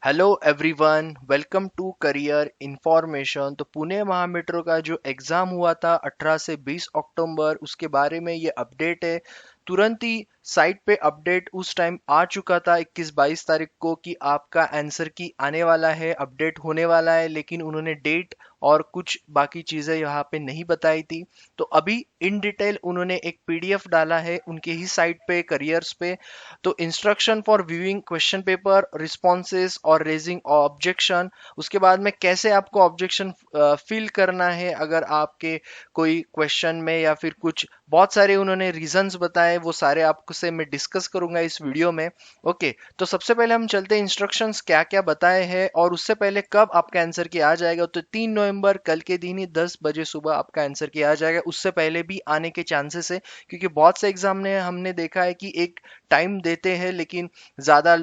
Hello everyone, welcome to career information. तो पुणे महा metro का जो एग्ज़ाम हुआ था 18 से 20 अक्टूबर, उसके बारे में ये अपडेट है। तुरंत ही साइट पे अपडेट उस टाइम आ चुका था 21-22 तारीख को कि आपका आंसर की आने वाला है, अपडेट होने वाला है, लेकिन उन्होंने डेट और कुछ बाकी चीज़ें यहाँ पे नहीं बताई थी। तो अभी इन डिटेल उन्होंने एक पीडीएफ डाला है उनके ही साइट पे, करियर्स पे। तो instruction for viewing question paper, responses और रेजिंग ऑब्जेक्शन, उसके बाद में कैसे आपको ऑब्जेक्शन फिल करना है अगर आपके कोई क्वेश्चन में या फिर कुछ, बहुत सारे उन्होंने रीजंस बताए, वो सारे आपको से मैं डिस्कस करूंगा इस वीडियो में। ओके, तो सबसे पहले हम चलते हैं इंस्ट्रक्शंस क्या क्या बताए हैं और उससे पहले कब आपका आंसर की आ जाएगा। तो 3 नवंबर, कल के दिन ही 10 बजे सुबह आपका आंसर की आ जाएगा। उससे पहले भी आने के चांसेस है, क्योंकि बहुत से एग्जाम ने हमने देखा है कि एक टाइम देते हैं लेकिन ज़्यादा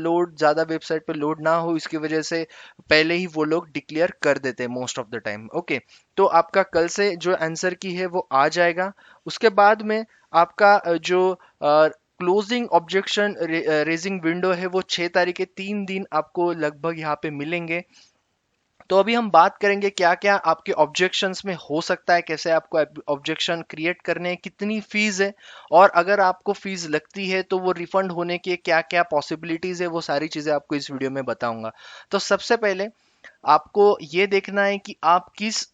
वेबसाइट पे लोड ना हो, इसकी वजह से पहले ही वो लोग डिक्लेयर कर देते हैं most of the time. Okay, तो आपका कल से जो आंसर की है वो आ जाएगा। उसके बाद में आपका जो क्लोजिंग ऑब्जेक्शन रेजिंग विंडो है वो 6 तारीख के 3 दिन आपको लगभग यहाँ पे मिलेंगे। तो अभी हम बात करेंगे क्या क्या आपके ऑब्जेक्शंस में हो सकता है, कैसे आपको ऑब्जेक्शन क्रिएट करने हैं, कितनी फीस है, और अगर आपको फीस लगती है तो वो रिफंड होने की क्या क्या पॉसिबिलिटीज है, वो सारी चीजें आपको इस वीडियो में बताऊंगा। तो सबसे पहले आपको ये देखना है कि आप किस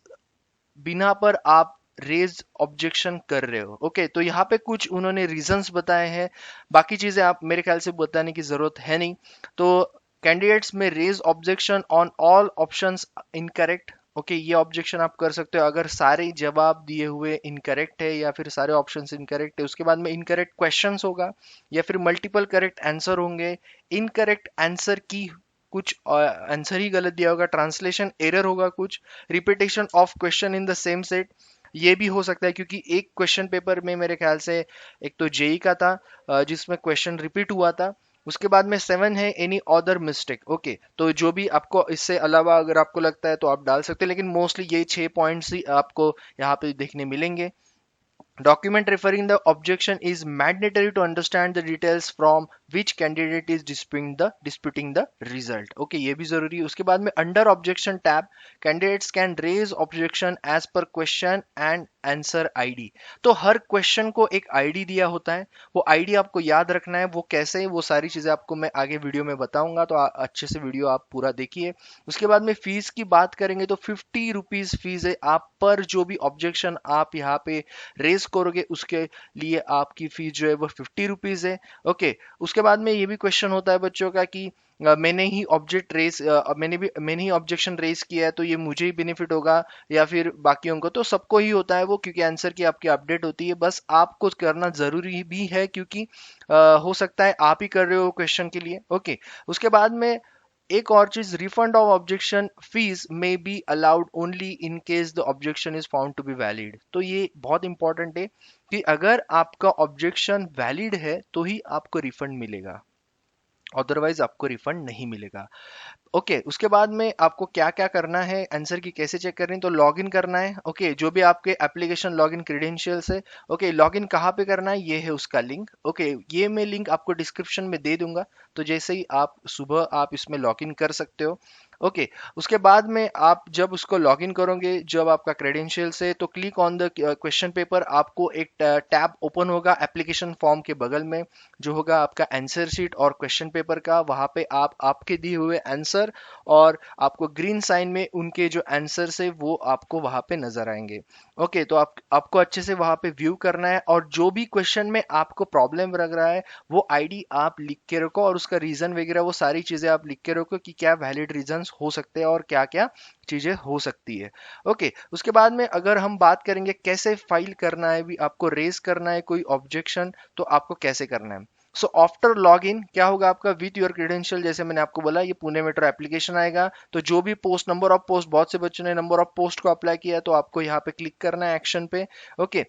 बिना पर आप रेज ऑब्जेक्शन कर रहे हो। ओके, तो यहाँ पे कुछ उन्होंने रीजंस बताए हैं, बाकी चीजें आप मेरे ख्याल से बताने की जरूरत है नहीं। तो कैंडिडेट्स में raise objection on all options incorrect. Okay, ये ऑब्जेक्शन आप कर सकते हो अगर सारे जवाब दिए हुए इनकरेक्ट है या फिर सारे ऑप्शंस इनकरेक्ट है। उसके बाद में इनकरेक्ट क्वेश्चंस होगा या फिर मल्टीपल करेक्ट आंसर होंगे। इनकरेक्ट आंसर की कुछ आंसर ही गलत दिया होगा, ट्रांसलेशन एरर होगा कुछ, repetition of question in the same set, ये भी हो सकता है क्योंकि एक क्वेश्चन पेपर में मेरे ख्याल से एक तो जेई का था जिसमें क्वेश्चन रिपीट हुआ था। उसके बाद में 7 है एनी अदर मिस्टेक। ओके, तो जो भी आपको इससे अलावा अगर आपको लगता है तो आप डाल सकते हो, लेकिन मोस्टली ये 6 पॉइंट्स ही आपको यहाँ पे देखने मिलेंगे। Document referring the objection is mandatory to understand the details from which candidate is disputing the result. Okay, ये भी जरूरी है। उसके बाद में under objection tab, candidates can raise objection as per question and answer ID। तो हर question को एक आईडी दिया होता है, वो आईडी आपको याद रखना है। वो कैसे, वो सारी चीजें आपको मैं आगे वीडियो में बताऊंगा, तो अच्छे से वीडियो आप पूरा देखिए। उसके बाद में फीस की बात करेंगे तो 50 रुपीज फीस है। आप पर जो भी ऑब्जेक्शन आप यहाँ पे रेस करोगे उसके लिए आपकी फीस जो है वो 50 रुपीज है। ओके, उसके बाद में ये भी क्वेश्चन होता है बच्चों का कि मैंने ही ऑब्जेक्शन रेस किया है तो ये मुझे ही बेनिफिट होगा या फिर बाकियों को। तो सबको ही होता है वो, क्योंकि आंसर की आपकी अपडेट होती है। बस आपको करना जरूरी भी है क्योंकि हो सकता है आप ही कर रहे हो क्वेश्चन के लिए। ओके, उसके बाद में एक और चीज, refund of objection fees may be allowed only in case the objection is found to be valid. तो ये बहुत इंपॉर्टेंट है कि अगर आपका ऑब्जेक्शन वैलिड है तो ही आपको रिफंड मिलेगा, अदरवाइज आपको रिफंड नहीं मिलेगा। ओके, उसके बाद में आपको क्या क्या करना है, आंसर की कैसे चेक करनी है, तो लॉगिन करना है। ओके, जो भी आपके एप्लीकेशन लॉगिन क्रेडेंशियल्स है। ओके, लॉगिन कहाँ पे करना है, ये है उसका लिंक। ओके, ये मैं लिंक आपको डिस्क्रिप्शन में दे दूंगा, तो जैसे ही आप सुबह आप इसमें लॉगिन कर सकते हो। ओके, उसके बाद में आप जब उसको लॉगिन करोगे, जब आपका क्रेडेंशियल्स है, तो click on the question paper, आपको एक टैब ओपन होगा एप्लीकेशन फॉर्म के बगल में, जो होगा आपका आंसर शीट और क्वेश्चन पेपर का। वहां पे आप आपके दिए हुए आंसर और आपको ग्रीन साइन में उनके जो आंसर है वो आपको वहां पे नजर आएंगे। ओके, तो आपको अच्छे से वहां पे व्यू करना है और जो भी क्वेश्चन में आपको प्रॉब्लम लग रहा है वो आईडी आप लिख के रखो और उसका रीजन वगैरह वो सारी चीजें आप लिख के रखो कि क्या वैलिड रीजंस हो सकते हैं और क्या क्या चीजें हो सकती है। ओके, उसके बाद में अगर हम बात करेंगे कैसे फाइल करना है, भी आपको रेज करना है कोई ऑब्जेक्शन, तो आपको कैसे करना है। सो आफ्टर लॉग इन क्या होगा आपका, विथ योर क्रेडेंशियल, जैसे मैंने आपको बोला ये पुणे मेट्रो एप्लीकेशन आएगा। तो जो भी पोस्ट, नंबर ऑफ पोस्ट, बहुत से बच्चों ने नंबर ऑफ पोस्ट को अप्लाई किया है तो आपको यहाँ पे क्लिक करना है एक्शन पे। ओके,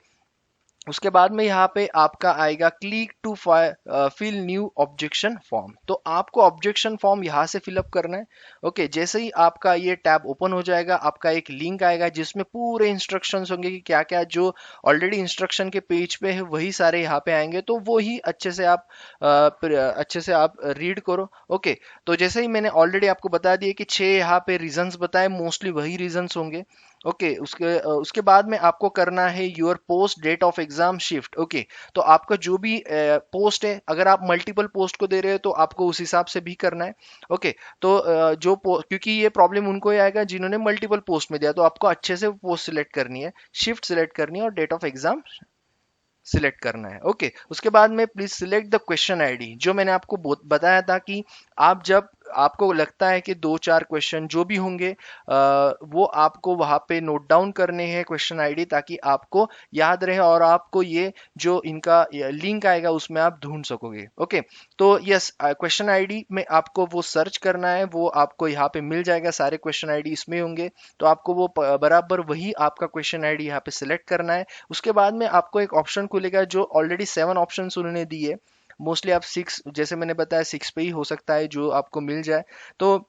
उसके बाद में यहाँ पे आपका आएगा click to fill new objection form. तो आपको ऑब्जेक्शन फॉर्म यहाँ से फिलअप करना है। ओके, जैसे ही आपका ये टैब ओपन हो जाएगा, आपका एक लिंक आएगा जिसमें पूरे इंस्ट्रक्शंस होंगे कि क्या क्या जो ऑलरेडी इंस्ट्रक्शन के पेज पे है वही सारे यहाँ पे आएंगे, तो वो ही अच्छे से आप रीड करो। ओके, तो जैसे ही मैंने ऑलरेडी आपको बता दिया कि 6 यहाँ पे रीजंस बताए, मोस्टली वही रीजंस होंगे। ओके, उसके बाद में आपको करना है your post date of exam shift. Okay, तो आपका जो भी पोस्ट है, अगर आप मल्टीपल पोस्ट को दे रहे हो तो आपको उस हिसाब से भी करना है। ओके, तो क्योंकि ये प्रॉब्लम उनको ही आएगा जिन्होंने मल्टीपल पोस्ट में दिया, तो आपको अच्छे से पोस्ट सिलेक्ट करनी है, शिफ्ट सिलेक्ट करनी है और डेट ऑफ एग्जाम सिलेक्ट करना है। ओके, उसके बाद में please select the question ID, जो मैंने आपको बताया था कि आप जब आपको लगता है कि 2-4 क्वेश्चन जो भी होंगे वो आपको वहां पे नोट डाउन करने हैं क्वेश्चन आईडी, ताकि आपको याद रहे और आपको ये जो इनका लिंक आएगा उसमें आप ढूंढ सकोगे। ओके, तो यस, क्वेश्चन आईडी में आपको वो सर्च करना है, वो आपको यहाँ पे मिल जाएगा, सारे क्वेश्चन आईडी इसमें होंगे। तो आपको वो बराबर वही आपका क्वेश्चन आईडी यहाँ पे सिलेक्ट करना है। उसके बाद में आपको एक ऑप्शन खुलेगा जो ऑलरेडी 7 ऑप्शंस उन्होंने दिए, मोस्टली आप 6, जैसे मैंने बताया 6 पे ही हो सकता है जो आपको मिल जाए। तो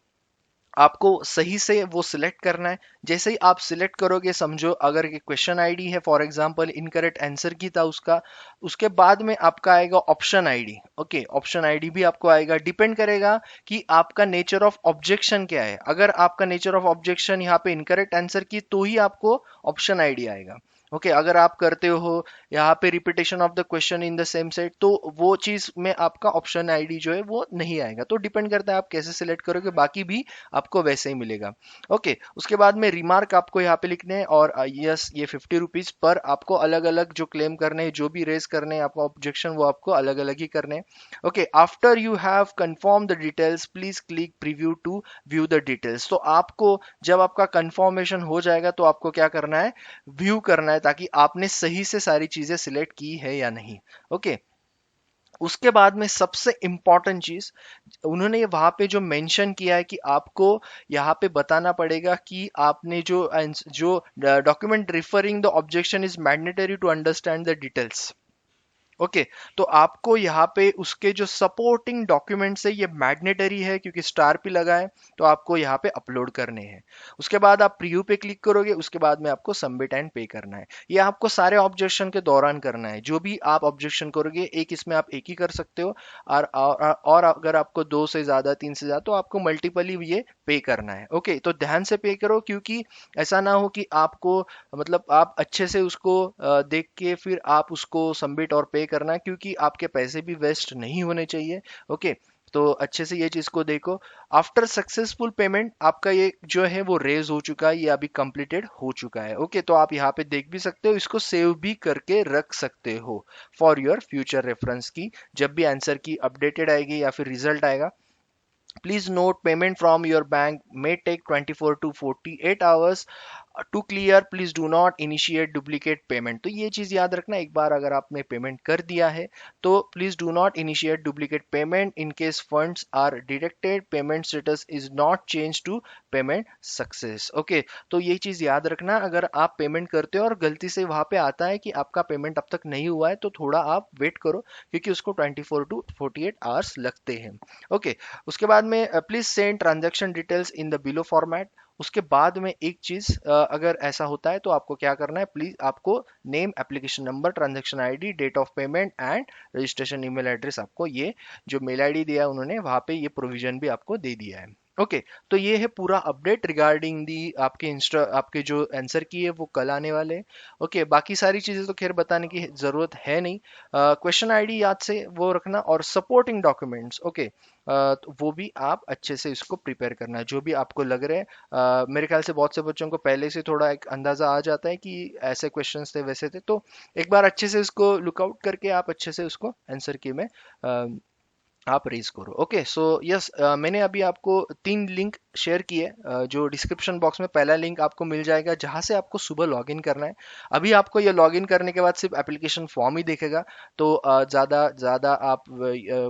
आपको सही से वो सिलेक्ट करना है। जैसे ही आप सिलेक्ट करोगे, समझो अगर क्वेश्चन आईडी है फॉर एग्जांपल इनकरेक्ट आंसर की था उसका, उसके बाद में आपका आएगा option ID. Okay, option ID भी आपको आएगा, डिपेंड करेगा कि आपका नेचर ऑफ ऑब्जेक्शन क्या है। अगर आपका नेचर ऑफ ऑब्जेक्शन यहाँ पे इनकरेक्ट आंसर की, तो ही आपको ऑप्शन आईडी आएगा। ओके, अगर आप करते हो यहाँ पे repetition of the question in the same set, तो वो चीज में आपका ऑप्शन आईडी जो है वो नहीं आएगा। तो डिपेंड करता है आप कैसे सिलेक्ट करोगे, बाकी भी आपको वैसे ही मिलेगा। ओके, उसके बाद में रिमार्क आपको यहाँ पे लिखने हैं, और यस, ये 50 रुपीज पर आपको अलग अलग जो क्लेम करने हैं, जो भी रेज करने हैं आपको ऑब्जेक्शन, वो आपको अलग अलग ही करने हैं। Okay, after you have confirm the details please click preview to view the details. तो आपको जब आपका कंफर्मेशन हो जाएगा तो आपको क्या करना है, व्यू करना है, ताकि आपने सही से सारी चीजें सिलेक्ट की है या नहीं। ओके, उसके बाद में सबसे इंपॉर्टेंट चीज उन्होंने वहां पे जो मेंशन किया है कि आपको यहाँ पे बताना पड़ेगा कि आपने जो document referring the objection is mandatory to understand the details. Okay, तो आपको यहाँ पे उसके जो सपोर्टिंग डॉक्यूमेंट्स है ये मैग्नेटरी है, क्योंकि स्टार पे लगा है, तो आपको यहाँ पे अपलोड करने हैं। उसके बाद आप प्रीव्यू पे क्लिक करोगे, उसके बाद में आपको सबमिट एंड पे करना है। ये आपको सारे ऑब्जेक्शन के दौरान करना है, जो भी आप ऑब्जेक्शन करोगे, एक इसमें आप एक ही कर सकते हो, और अगर आपको 2 से ज्यादा 3 से ज्यादा, तो आपको मल्टीपली ये पे करना है। ओके, तो ध्यान से पे करो, क्योंकि ऐसा ना हो कि आपको, मतलब आप अच्छे से उसको देख के फिर आप उसको सबमिट और पे करना, क्योंकि आपके पैसे भी वेस्ट नहीं होने चाहिए। ओके, तो अच्छे से ये चीज को देखो। आफ्टर सक्सेसफुल पेमेंट आपका ये जो है वो रेज हो चुका है, ये अभी कंप्लीटेड हो चुका है। ओके, तो आप यहाँ पे देख भी सकते हो, इसको सेव भी करके रख सकते हो फॉर योर फ्यूचर रेफरेंस की, जब भी आंसर की अपडेटेड आएगी या फिर रिजल्ट आएगा। Please note payment from your bank may take 24 to 48 hours to clear, please do not initiate duplicate payment. तो ये चीज याद रखना, एक बार अगर आपने पेमेंट कर दिया है तो please do not initiate duplicate payment in case funds are deducted, payment status is not change to payment success. Okay, तो ये चीज याद रखना, अगर आप पेमेंट करते हो और गलती से वहां पे आता है कि आपका पेमेंट अब तक नहीं हुआ है, तो थोड़ा आप वेट करो, क्योंकि उसको 24 to 48 आवर्स लगते हैं। ओके, उसके बाद में please send transaction details in the below format. उसके बाद में एक चीज, अगर ऐसा होता है तो आपको क्या करना है, प्लीज आपको name, application number, transaction ID, date of payment and registration email address, आपको ये जो मेल आईडी दिया है उन्होंने वहां पे ये प्रोविजन भी आपको दे दिया है। ओके, तो ये है पूरा अपडेट रिगार्डिंग दी आपके जो आंसर की है वो कल आने वाले हैं। ओके, बाकी सारी चीजें तो खैर बताने की जरूरत है नहीं। क्वेश्चन आईडी याद से वो रखना, और सपोर्टिंग डॉक्यूमेंट्स। ओके, तो वो भी आप अच्छे से इसको प्रिपेयर करना, जो भी आपको लग रहे हैं। मेरे ख्याल से बहुत से बच्चों को पहले से थोड़ा एक अंदाजा आ जाता है कि ऐसे क्वेश्चंस थे वैसे थे, तो एक बार अच्छे से इसको लुकआउट करके आप अच्छे से उसको आंसर की में आप रेज करो। ओके, सो यस, मैंने अभी आपको 3 लिंक शेयर किए, जो डिस्क्रिप्शन बॉक्स में पहला लिंक आपको मिल जाएगा जहां से आपको सुबह लॉगिन करना है। अभी आपको ये लॉगिन करने के बाद सिर्फ एप्लीकेशन फॉर्म ही दिखेगा, तो ज़्यादा ज़्यादा आप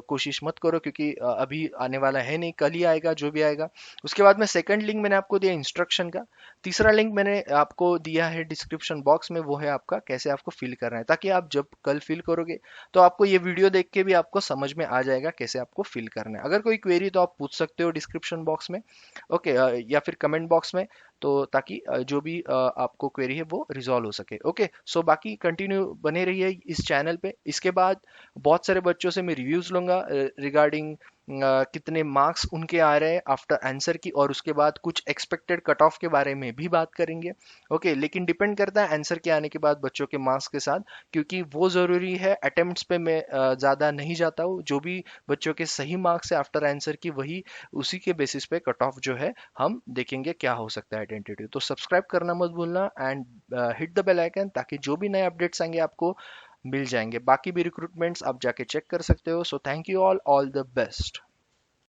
कोशिश मत करो, क्योंकि अभी आने वाला है नहीं, कल ही आएगा जो भी आएगा। उसके बाद में सेकंड लिंक मैंने आपको दिया इंस्ट्रक्शन का। तीसरा लिंक मैंने आपको दिया है डिस्क्रिप्शन बॉक्स में, वो है आपका कैसे आपको फिल करना है, ताकि आप जब कल फिल करोगे तो आपको ये वीडियो देख के भी आपको समझ में आ जाएगा कैसे आपको फिल करना है। अगर कोई क्वेरी तो आप पूछ सकते हो डिस्क्रिप्शन बॉक्स में, ओके, या फिर कमेंट बॉक्स में, तो ताकि जो भी आपको क्वेरी है वो रिजॉल्व हो सके। ओके, सो बाकी कंटिन्यू बने रहिए इस चैनल पे। इसके बाद बहुत सारे बच्चों से मैं रिव्यूज लूंगा रिगार्डिंग कितने मार्क्स उनके आ रहे हैं आफ्टर आंसर की, और उसके बाद कुछ एक्सपेक्टेड कट ऑफ के बारे में भी बात करेंगे। ओके, लेकिन डिपेंड करता है आंसर के आने के बाद बच्चों के मार्क्स के साथ, क्योंकि वो ज़रूरी है। अटेम्प्ट्स पे मैं ज़्यादा नहीं जाता हूँ, जो भी बच्चों के सही मार्क्स है आफ्टर आंसर की, वही उसी के बेसिस पे कट ऑफ जो है हम देखेंगे क्या हो सकता है आइडेंटिटी। तो सब्सक्राइब करना मत भूलना and hit the bell icon, ताकि जो भी नए अपडेट्स आएंगे आपको मिल जाएंगे। बाकी भी रिक्रूटमेंट्स आप जाके चेक कर सकते हो। So thank you all the best.